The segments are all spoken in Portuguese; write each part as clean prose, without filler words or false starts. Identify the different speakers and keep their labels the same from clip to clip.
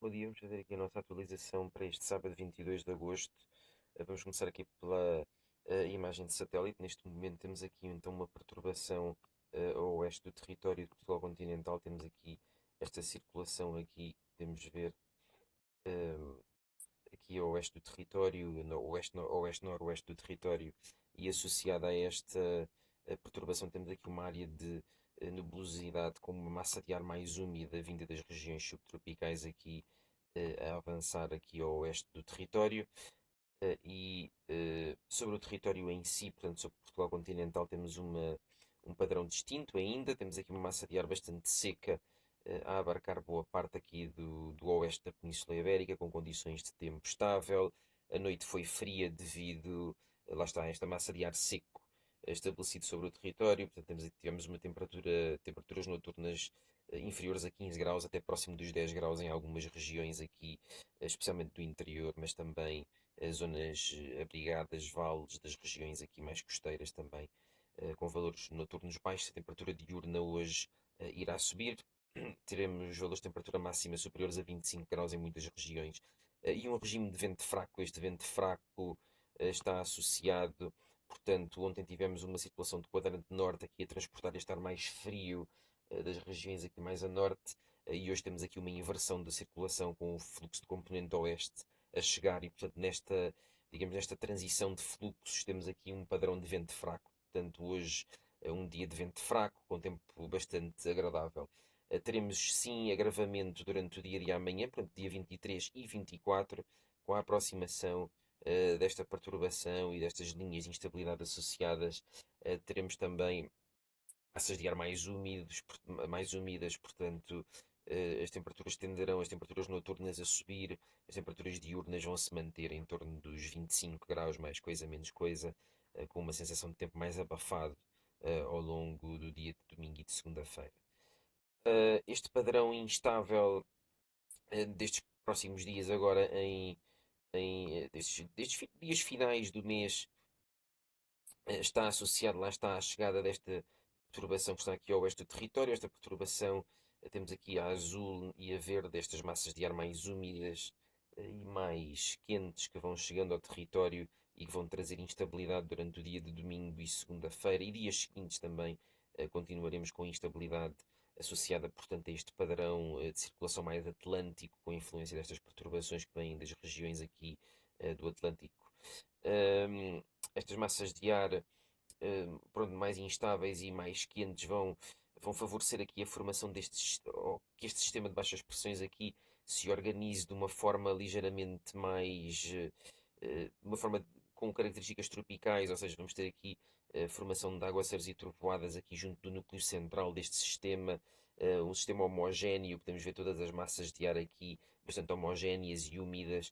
Speaker 1: Bom dia, vamos fazer aqui a nossa atualização para este sábado 22 de agosto. Vamos começar aqui pela imagem de satélite. Neste momento temos aqui então uma perturbação a oeste do território de Portugal continental. Temos aqui esta circulação aqui, podemos ver eh, aqui a oeste do território, no oeste, oeste-noroeste do território, e associada a esta perturbação temos aqui uma área de nebulosidade com uma massa de ar mais úmida vinda das regiões subtropicais aqui a avançar aqui ao oeste do território. Sobre o território em si, portanto, sobre Portugal continental, temos um padrão distinto ainda. Temos aqui uma massa de ar bastante seca a abarcar boa parte aqui do oeste da Península Ibérica, com condições de tempo estável. A noite foi fria devido, lá está, a esta massa de ar seco estabelecido sobre o território. Portanto, tivemos uma temperaturas noturnas inferiores a 15 graus, até próximo dos 10 graus em algumas regiões aqui, especialmente do interior, mas também zonas abrigadas, vales das regiões aqui mais costeiras também, com valores noturnos baixos. A temperatura diurna hoje irá subir. Teremos valores de temperatura máxima superiores a 25 graus em muitas regiões. E um regime de vento fraco. Este vento fraco está associado, portanto, ontem tivemos uma situação de quadrante norte aqui a transportar este ar mais frio das regiões aqui mais a norte, e hoje temos aqui uma inversão da circulação com o fluxo de componente oeste a chegar e, portanto, digamos, nesta transição de fluxos temos aqui um padrão de vento fraco. Portanto, hoje é um dia de vento fraco, com tempo bastante agradável. Teremos sim agravamento durante o dia de amanhã, portanto, dia 23 e 24, com a aproximação desta perturbação e destas linhas de instabilidade associadas. Teremos também massas de ar mais úmidas, portanto, as temperaturas noturnas a subir, as temperaturas diurnas vão se manter em torno dos 25 graus, mais coisa, menos coisa, com uma sensação de tempo mais abafado ao longo do dia de domingo e de segunda-feira. Este padrão instável destes próximos dias, agora destes dias finais do mês, está associado, lá está, à chegada desta perturbação que está aqui ao oeste do território. Esta perturbação, temos aqui a azul e a verde, estas massas de ar mais úmidas e mais quentes que vão chegando ao território e que vão trazer instabilidade durante o dia de domingo e segunda-feira, e dias seguintes também continuaremos com instabilidade associada, portanto, a este padrão de circulação mais atlântico, com a influência destas perturbações que vêm das regiões aqui do Atlântico. Um, Estas massas de ar pronto, mais instáveis e mais quentes vão favorecer aqui a formação ou que este sistema de baixas pressões aqui se organize de uma forma ligeiramente mais, uma forma com características tropicais, ou seja, vamos ter aqui a formação de aguaceiros e trovoadas aqui junto do núcleo central deste sistema, um sistema homogéneo. Podemos ver todas as massas de ar aqui bastante homogéneas e úmidas,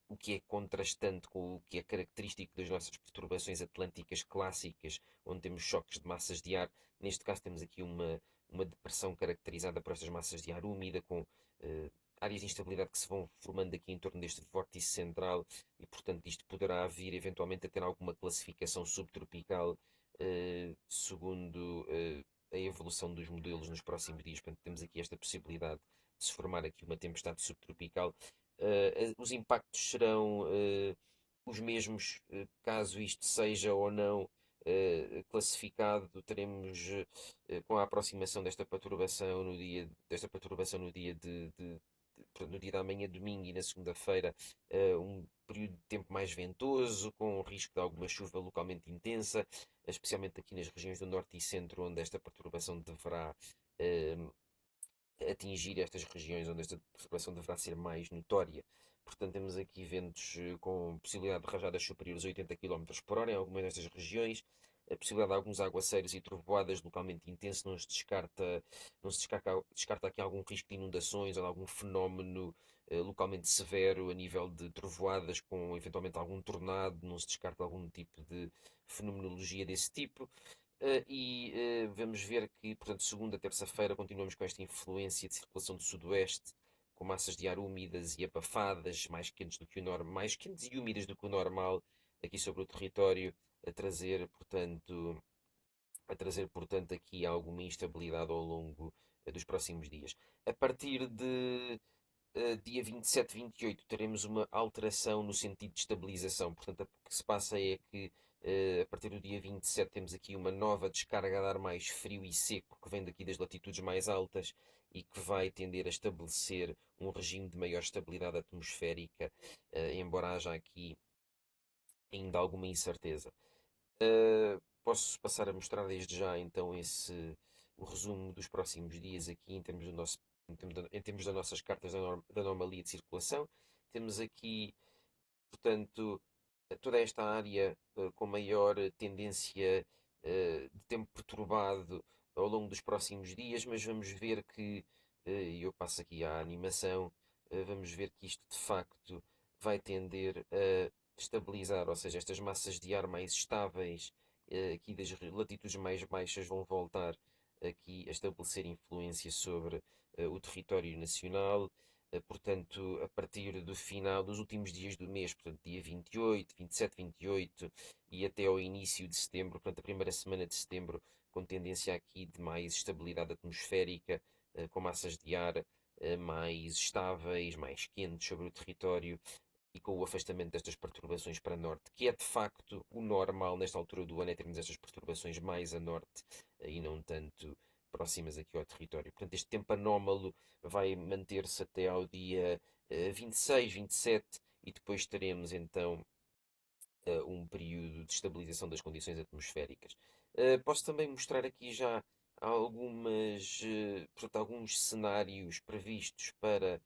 Speaker 1: o que é contrastante com o que é característico das nossas perturbações atlânticas clássicas, onde temos choques de massas de ar. Neste caso, temos aqui uma depressão caracterizada por estas massas de ar úmida, com áreas de instabilidade que se vão formando aqui em torno deste vórtice central, e, portanto, isto poderá vir eventualmente a ter alguma classificação subtropical, segundo a evolução dos modelos nos próximos dias. Portanto, temos aqui esta possibilidade de se formar aqui uma tempestade subtropical. Os impactos serão os mesmos, caso isto seja ou não classificado. Teremos com a aproximação desta perturbação no dia no dia da manhã, domingo e na segunda-feira, um período de tempo mais ventoso, com o risco de alguma chuva localmente intensa, especialmente aqui nas regiões do norte e centro, onde esta perturbação deverá eh, atingir estas regiões onde esta perturbação deverá ser mais notória. Portanto, temos aqui ventos com possibilidade de rajadas superiores a 80 km por hora em algumas destas regiões, a possibilidade de alguns aguaceiros e trovoadas localmente intensos. Não se descarta aqui algum risco de inundações ou de algum fenómeno localmente severo a nível de trovoadas, com eventualmente algum tornado. Não se descarta algum tipo de fenomenologia desse tipo. Vamos ver que, portanto, segunda, terça-feira, continuamos com esta influência de circulação do sudoeste, com massas de ar úmidas e abafadas, mais quentes e úmidas do que o normal, aqui sobre o território, a trazer, portanto, aqui alguma instabilidade ao longo dos próximos dias. A partir de dia 27, 28 teremos uma alteração no sentido de estabilização. Portanto, o que se passa é que a partir do dia 27 temos aqui uma nova descarga de ar mais frio e seco que vem daqui das latitudes mais altas e que vai tender a estabelecer um regime de maior estabilidade atmosférica, embora haja aqui ainda alguma incerteza. Posso passar a mostrar desde já então o resumo dos próximos dias aqui em termos em termos das nossas cartas da anomalia de circulação. Temos aqui, portanto, toda esta área com maior tendência de tempo perturbado ao longo dos próximos dias, mas vamos ver que, e eu passo aqui à animação, vamos ver que isto de facto vai tender a estabilizar, ou seja, estas massas de ar mais estáveis aqui das latitudes mais baixas vão voltar aqui a estabelecer influência sobre o território nacional. Portanto, a partir do final dos últimos dias do mês, portanto, dia 28, 27, 28 e até ao início de setembro, portanto, a primeira semana de setembro, com tendência aqui de mais estabilidade atmosférica, com massas de ar mais estáveis, mais quentes sobre o território e com o afastamento destas perturbações para norte, que é de facto o normal nesta altura do ano, é termos estas perturbações mais a norte e não tanto próximas aqui ao território. Portanto, este tempo anómalo vai manter-se até ao dia 26, 27 e depois teremos então um período de estabilização das condições atmosféricas. Posso também mostrar aqui já portanto, alguns cenários previstos para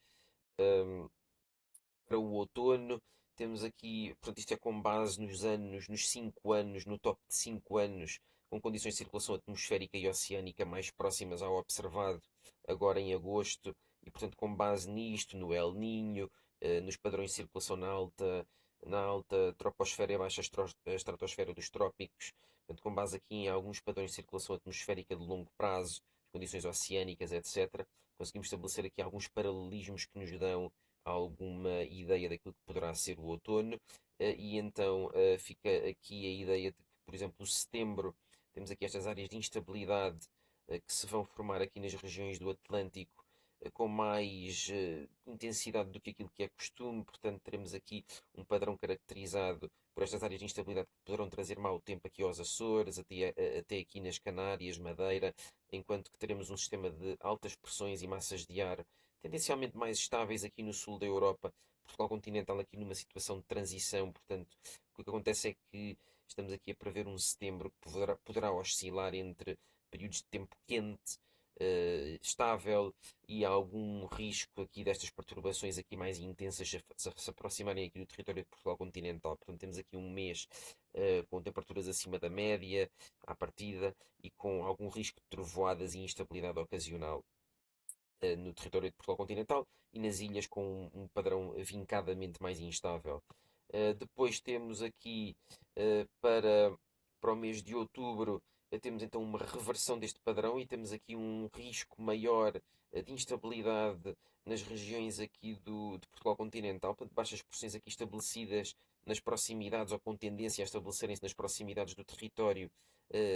Speaker 1: o outono. Temos aqui, portanto, isto é com base nos 5 anos, no top de 5 anos, com condições de circulação atmosférica e oceânica mais próximas ao observado agora em agosto, e portanto, com base nisto, no El Niño, nos padrões de circulação na alta troposfera e baixa estratosfera dos trópicos, portanto, com base aqui em alguns padrões de circulação atmosférica de longo prazo, condições oceânicas, etc., conseguimos estabelecer aqui alguns paralelismos que nos dão alguma ideia daquilo que poderá ser o outono, e então fica aqui a ideia de que, por exemplo, o setembro, temos aqui estas áreas de instabilidade que se vão formar aqui nas regiões do Atlântico com mais intensidade do que aquilo que é costume, portanto, teremos aqui um padrão caracterizado por estas áreas de instabilidade que poderão trazer mau tempo aqui aos Açores, até aqui nas Canárias, Madeira, enquanto que teremos um sistema de altas pressões e massas de ar tendencialmente mais estáveis aqui no sul da Europa, Portugal continental aqui numa situação de transição, portanto, o que acontece é que estamos aqui a prever um setembro que poderá oscilar entre períodos de tempo quente, estável e algum risco aqui destas perturbações aqui mais intensas se aproximarem aqui do território de Portugal continental. Portanto, temos aqui um mês com temperaturas acima da média à partida e com algum risco de trovoadas e instabilidade ocasional no território de Portugal continental e nas ilhas com um padrão vincadamente mais instável. Depois temos aqui para o mês de outubro, temos então uma reversão deste padrão e temos aqui um risco maior de instabilidade nas regiões aqui de Portugal continental, portanto, baixas pressões aqui estabelecidas nas proximidades ou com tendência a estabelecerem-se nas proximidades do território,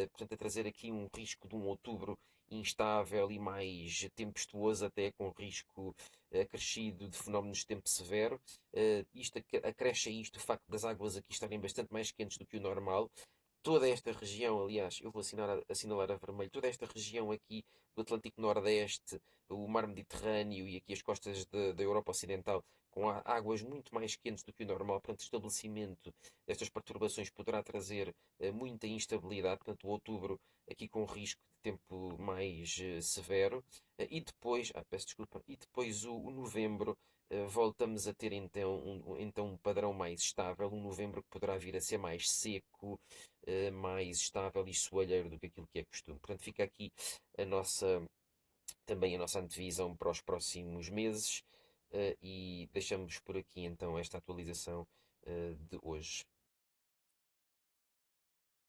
Speaker 1: portanto, a trazer aqui um risco de um outubro instável e mais tempestuoso, até com risco acrescido de fenómenos de tempo severo. Isto acresce a isto o facto das águas aqui estarem bastante mais quentes do que o normal. Toda esta região, aliás, eu vou assinalar a vermelho, toda esta região aqui do Atlântico Nordeste, o Mar Mediterrâneo e aqui as costas da Europa Ocidental, com águas muito mais quentes do que o normal, portanto, o estabelecimento destas perturbações poderá trazer muita instabilidade, portanto, o outubro aqui com risco de tempo mais severo, e depois, peço desculpa, e depois o novembro, voltamos a ter então um padrão mais estável, um novembro que poderá vir a ser mais seco, mais estável e soalheiro do que aquilo que é costume. Portanto, fica aqui a nossa, também a nossa antevisão para os próximos meses, e deixamos por aqui então esta atualização de hoje.